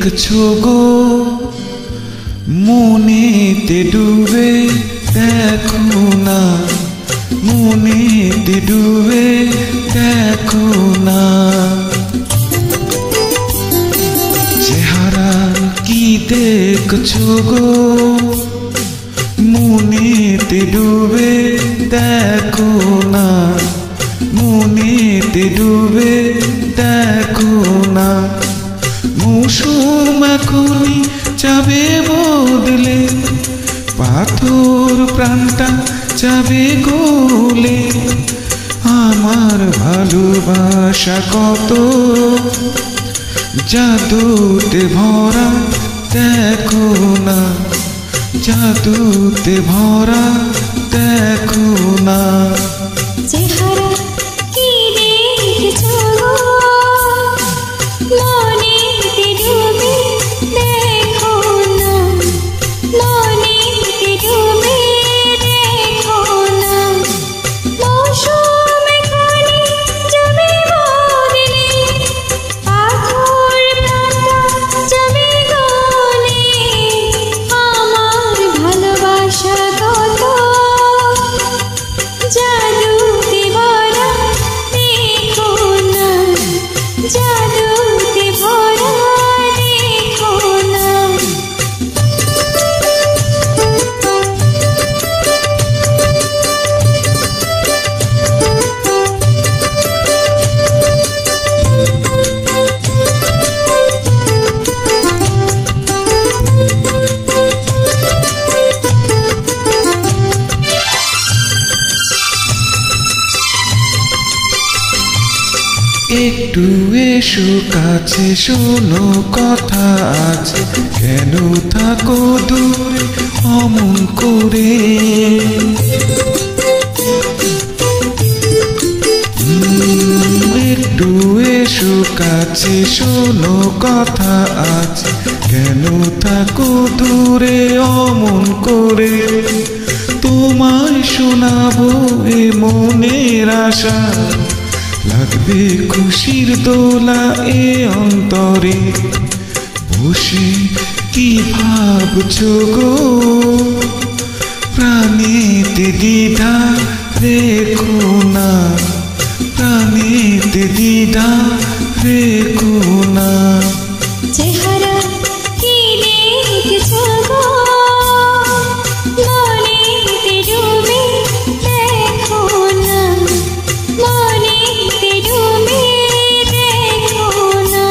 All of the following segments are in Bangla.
দেখছো গো মনেতে ডুবে দেখো না, মনেতে ডুবে দেখো না। চেহারা কি দেখছো গো মনেতে ডুবে দেখো না, মনেতে ডুবে দেখো না। মৌসুম এখনই যাবে বদলে, পাথর প্রাণটা যাবে গলে। আমার ভালোবাসা কত জাদুতে ভরা দেখো না, জাদুতে ভরা দেখো না। চেহারা কি দেখছো গো মনেতে ডুবে দেখো না, মনেতে ডুবে দেখো না। মৌসুম এখনই যাবে বদলে, পাথর প্রাণটা যাবে গলে। আমার ভালোবাসা কত জাদুতে ভরা দেখো না, জাদুতে ভরা দেখো না। একটু এসো কাছে শোনো কথা আছে, কেন থাকো দূরে অমন করে। একটু এসো কাছে শোনো কথা আছে, কেন থাকো দূরে অমন করে। তোমায় শোনাবো এ মনের আশা, লাগবে খুশির দোলা এ অন্তরে। বসে কি ভাবছো গো প্রাণেতে দ্বিধা রেখো না, প্রাণেতে দ্বিধা রেখো না। চেহারা কি দেখছো গো মনেতে ডুবে দেখো না, মনেতে ডুবে দেখো না।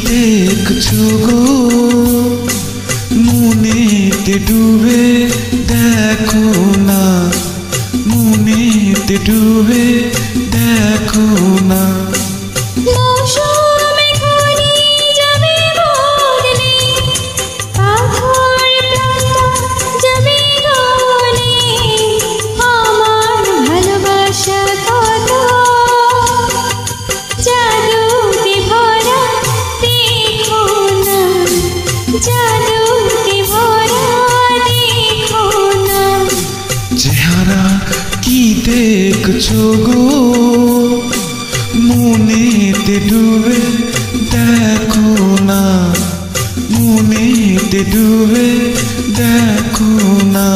দেখছো গো মনেতে ডুবে দেখো না, মনেতে ডুবে দেখো না। মৌসুম এখনই যাবে বদলে, পাথর প্রাণটা যাবে গলে। আমার ভালোবাসা কত জাদুতে ভরা দেখো না, জাদুতে ভরা দেখো না। চেহারা দেখছো গো মনেতে ডুবে দেখো না মনেতে ডুবে দেখো না